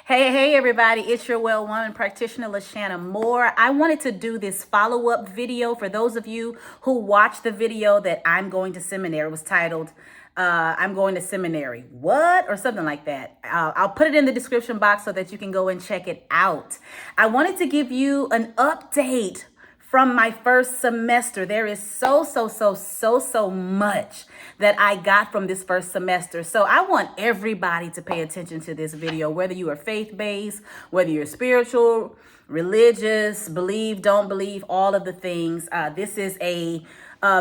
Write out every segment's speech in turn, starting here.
Hey, everybody, it's your well woman practitioner, LaShanna Moore. I wanted to do this follow-up video for those of you who watched the video that I'm going to seminary. It was titled, I'm going to seminary. What? Or something like that. I'll put it in the description box so that you can go and check it out. I wanted to give you an update from my first semester. There is so much that I got from this first semester. So I want everybody to pay attention to this video, whether you are faith-based, whether you're spiritual, religious, believe, don't believe, all of the things. This is a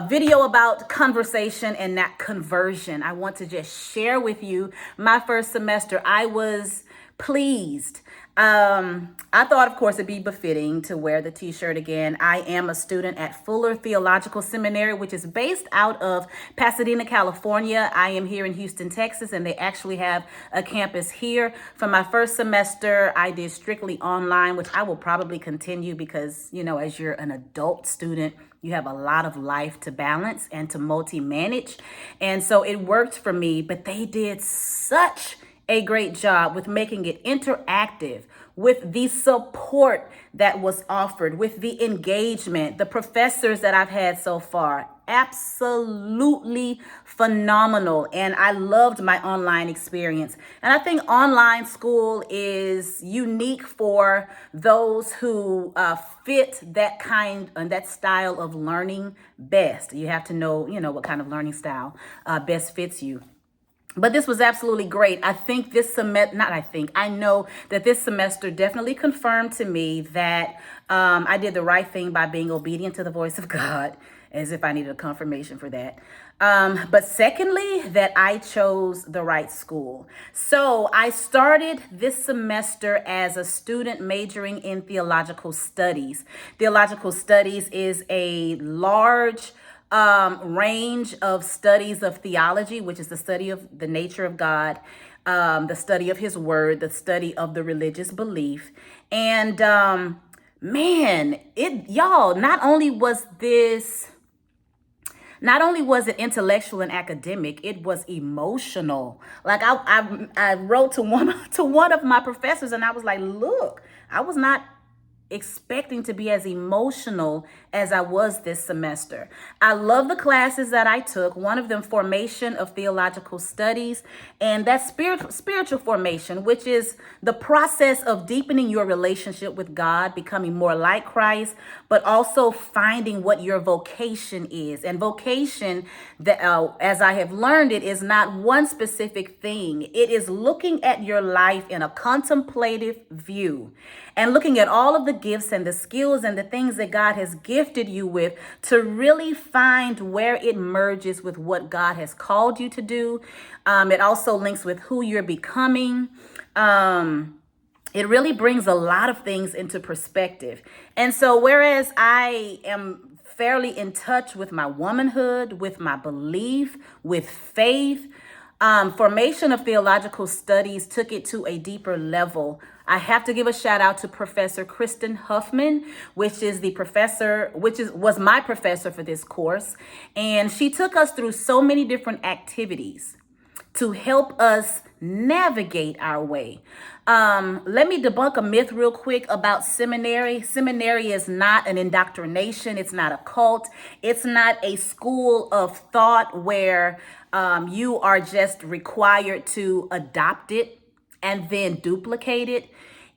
video about conversation and not conversion. I want to just share with you my first semester. I was pleased. I thought, of course, it'd be befitting to wear the t-shirt again. I am a student at Fuller Theological Seminary, which is based out of Pasadena, California. I am here in Houston, Texas, and they actually have a campus here. For my first semester, I did strictly online, which I will probably continue because, you know, as you're an adult student, you have a lot of life to balance and to multi-manage. And so it worked for me, but they did such a great job with making it interactive, with the support that was offered, with the engagement. The professors that I've had so far, absolutely phenomenal. And I loved my online experience. And I think online school is unique for those who fit that kind and that style of learning best. You have to know, what kind of learning style best fits you. But this was absolutely great. I think this semester, I know that this semester definitely confirmed to me that I did the right thing by being obedient to the voice of God, as if I needed a confirmation for that. But secondly, that I chose the right school. So I started this semester as a student majoring in theological studies. Theological studies is a large range of studies of theology, which is the study of the nature of God, the study of his word, the study of the religious belief. And not only was it intellectual and academic, it was emotional. Like I wrote to one of my professors, and I was like, look, I was not expecting to be as emotional as I was this semester. I love the classes that I took. One of them, Formation of Theological Studies, and that's spiritual formation, which is the process of deepening your relationship with God, becoming more like Christ, but also finding what your vocation is. And vocation, that as I have learned, it is not one specific thing. It is looking at your life in a contemplative view and looking at all of the gifts and the skills and the things that God has gifted you with to really find where it merges with what God has called you to do. It also links with who you're becoming. It really brings a lot of things into perspective. And so whereas I am fairly in touch with my womanhood, with my belief, with faith, Formation of Theological Studies took it to a deeper level. I have to give a shout out to Professor Kristen Huffman, was my professor for this course. And she took us through so many different activities to help us navigate our way. Let me debunk a myth real quick about seminary. Seminary is not an indoctrination. It's not a cult. It's not a school of thought where you are just required to adopt it and then duplicate it.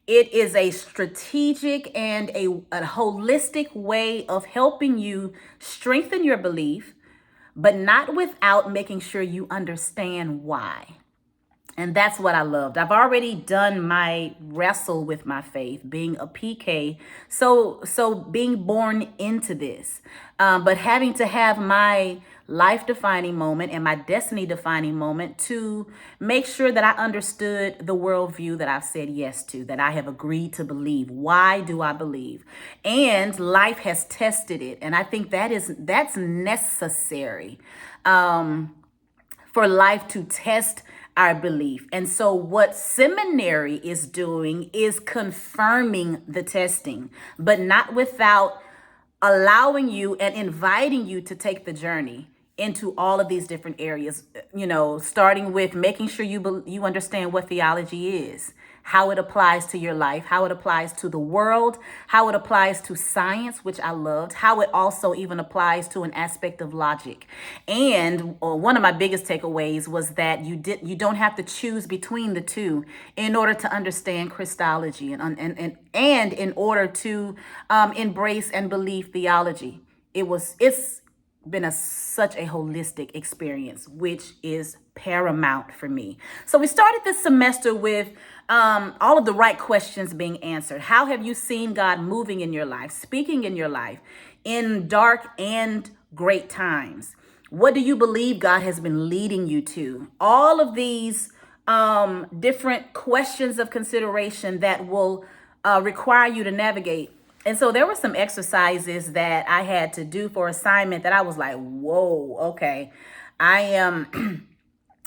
It is a strategic and a holistic way of helping you strengthen your belief, but not without making sure you understand why. And that's what I loved. I've already done my wrestle with my faith, being a PK. So being born into this, but having to have my life-defining moment and my destiny-defining moment to make sure that I understood the worldview that I've said yes to, that I have agreed to believe. Why do I believe? And life has tested it. And I think that's necessary for life to test our belief. And so what seminary is doing is confirming the testing, but not without allowing you and inviting you to take the journey into all of these different areas, starting with making sure you understand what theology is, how it applies to your life, how it applies to the world, how it applies to science, which I loved, how it also even applies to an aspect of logic. And one of my biggest takeaways was that you don't have to choose between the two in order to understand Christology and in order to embrace and believe theology. It's been such a holistic experience, which is paramount for me. So we started this semester with all of the right questions being answered. How have you seen God moving in your life, speaking in your life in dark and great times? What do you believe God has been leading you to? All of these different questions of consideration that will require you to navigate. And so there were some exercises that I had to do for assignment that I was like, whoa, okay, I am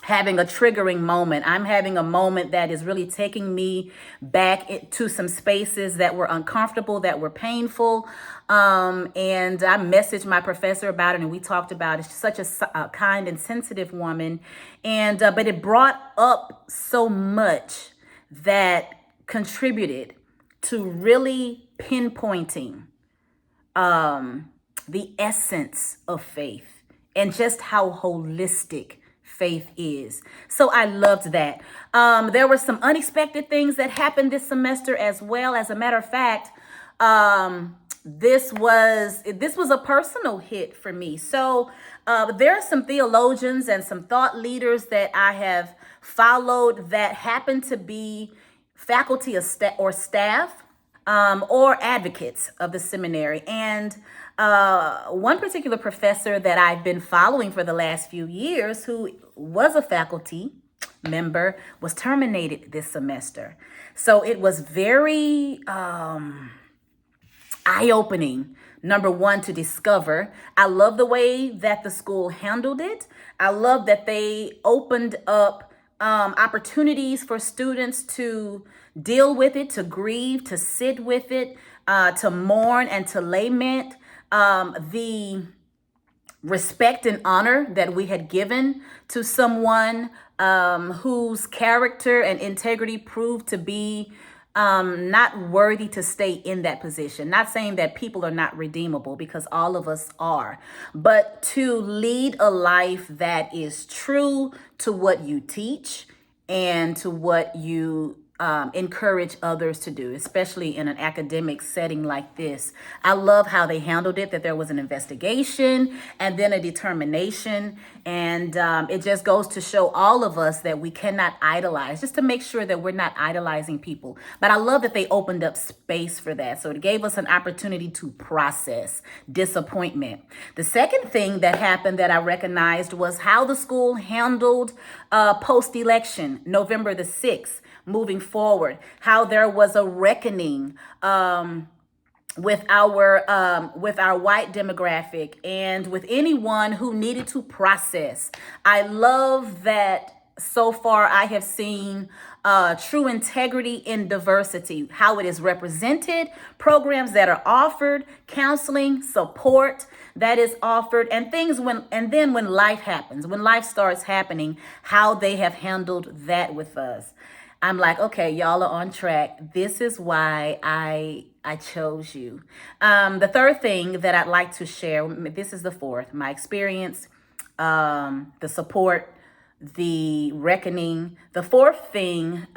having a triggering moment. I'm having a moment that is really taking me back to some spaces that were uncomfortable, that were painful. And I messaged my professor about it, and we talked about it. She's such a kind and sensitive woman. And but it brought up so much that contributed to really pinpointing the essence of faith and just how holistic faith is. So I loved that. There were some unexpected things that happened this semester as well. As a matter of fact, this was a personal hit for me. So there are some theologians and some thought leaders that I have followed that happen to be faculty or staff or advocates of the seminary. And one particular professor that I've been following for the last few years, who was a faculty member, was terminated this semester. So it was very eye-opening, number one, to discover. I love the way that the school handled it. I love that they opened up opportunities for students to deal with it, to grieve, to sit with it, to mourn and to lament. The respect and honor that we had given to someone whose character and integrity proved to be not worthy to stay in that position. Not saying that people are not redeemable, because all of us are, but to lead a life that is true to what you teach and to what you encourage others to do, especially in an academic setting like this. I love how they handled it, that there was an investigation and then a determination. And it just goes to show all of us that we cannot idolize, just to make sure that we're not idolizing people. But I love that they opened up space for that. So it gave us an opportunity to process disappointment. The second thing that happened that I recognized was how the school handled post-election, November the 6th. Moving forward, how there was a reckoning with our white demographic and with anyone who needed to process. I love that so far I have seen true integrity in diversity, how it is represented, programs that are offered, counseling, support that is offered, and then when life happens, when life starts happening, how they have handled that with us. I'm like, okay, y'all are on track. This is why I chose you. The third thing that I'd like to share, this is the fourth, my experience, the support, the reckoning. The fourth thing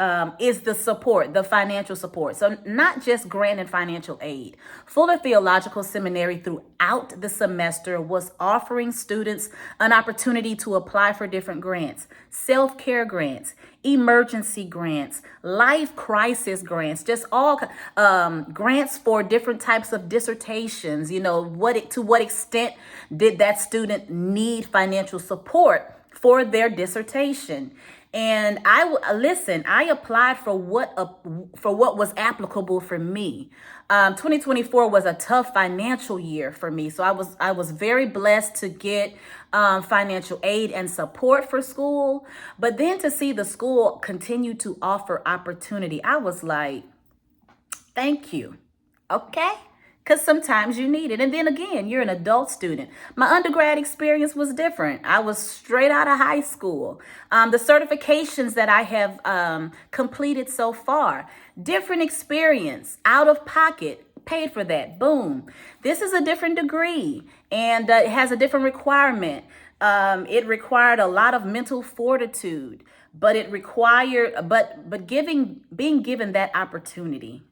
is the support, the financial support. So not just grant and financial aid. Fuller Theological Seminary throughout the semester was offering students an opportunity to apply for different grants, self-care grants, emergency grants, life crisis grants, just all grants for different types of dissertations. You know, to what extent did that student need financial support for their dissertation? And I applied for what was applicable for me. 2024 was a tough financial year for me. So I was very blessed to get financial aid and support for school. But then to see the school continue to offer opportunity, I was like, thank you. Okay. because sometimes you need it. And then again, you're an adult student. My undergrad experience was different. I was straight out of high school. The certifications that I have completed so far, different experience, out of pocket, paid for that. Boom. This is a different degree, and it has a different requirement. It required a lot of mental fortitude, but it required, being given that opportunity,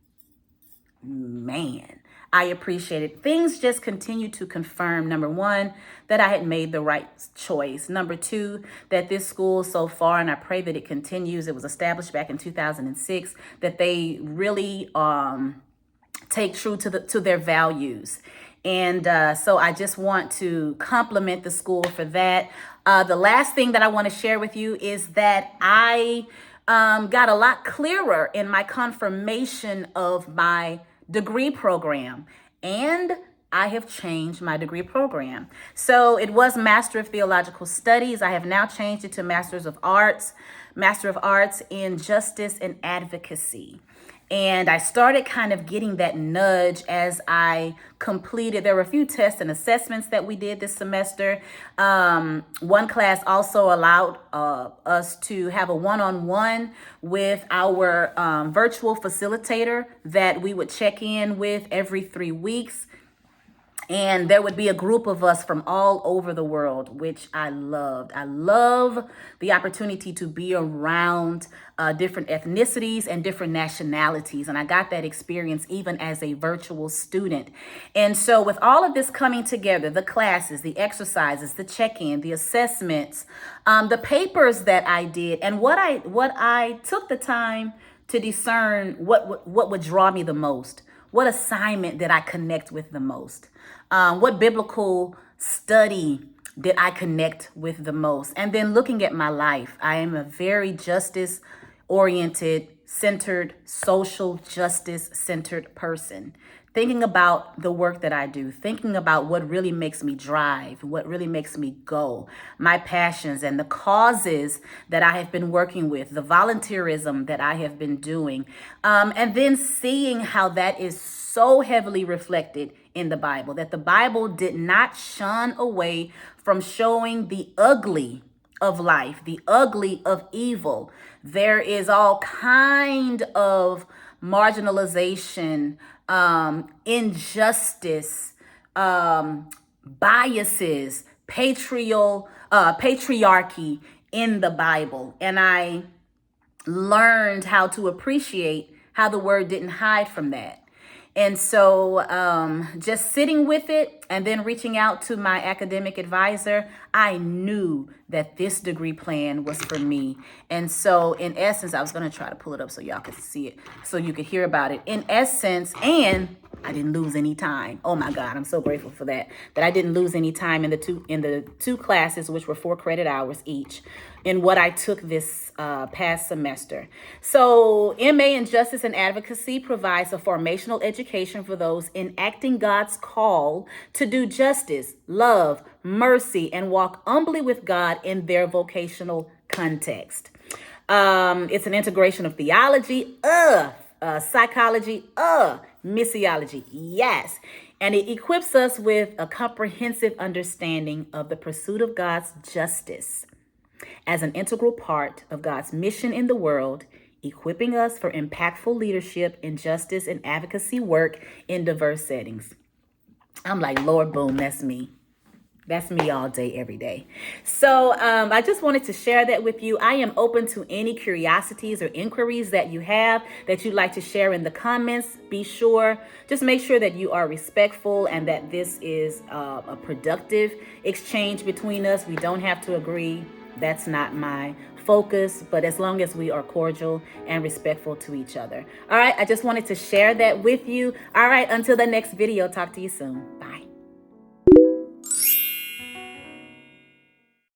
man, I appreciate it. Things just continue to confirm, number one, that I had made the right choice. Number two, that this school so far, and I pray that it continues, it was established back in 2006, that they really take true to their values. And so I just want to compliment the school for that. The last thing that I want to share with you is that I got a lot clearer in my confirmation of my degree program, and I have changed my degree program. So it was Master of Theological Studies. I have now changed it to Master of Arts in Justice and Advocacy. And I started kind of getting that nudge as I completed. There were a few tests and assessments that we did this semester. One class also allowed us to have a one-on-one with our virtual facilitator that we would check in with every 3 weeks. And there would be a group of us from all over the world, which I loved. I love the opportunity to be around different ethnicities and different nationalities. And I got that experience even as a virtual student. And so with all of this coming together, the classes, the exercises, the check-in, the assessments, the papers that I did, and what I took the time to discern what would draw me the most. What assignment did I connect with the most? What biblical study did I connect with the most? And then looking at my life, I am a very justice-oriented, centered, social justice-centered person. Thinking about the work that I do, thinking about what really makes me drive, what really makes me go, my passions and the causes that I have been working with, the volunteerism that I have been doing, and then seeing how that is so heavily reflected in the Bible, that the Bible did not shun away from showing the ugly of life, the ugly of evil. There is all kind of marginalization, injustice, biases, patriarchy in the Bible. And I learned how to appreciate how the word didn't hide from that. And so just sitting with it and then reaching out to my academic advisor, I knew that this degree plan was for me. And so in essence, I was going to try to pull it up so y'all could see it, so you could hear about it. In essence, and I didn't lose any time. Oh my God, I'm so grateful for that I didn't lose any time in the two classes, which were 4 credit hours each, in what I took this past semester. So MA in Justice and Advocacy provides a formational education for those enacting God's call to do justice, love, mercy, and walk humbly with God in their vocational context. It's an integration of theology, psychology, missiology, yes. And it equips us with a comprehensive understanding of the pursuit of God's justice as an integral part of God's mission in the world, equipping us for impactful leadership in justice and advocacy work in diverse settings. I'm like, Lord, boom, that's me. That's me all day, every day. So I just wanted to share that with you. I am open to any curiosities or inquiries that you have that you'd like to share in the comments. Be sure, just make sure that you are respectful and that this is a productive exchange between us. We don't have to agree. That's not my focus, but as long as we are cordial and respectful to each other. All right, I just wanted to share that with you. All right, until the next video, talk to you soon. Bye.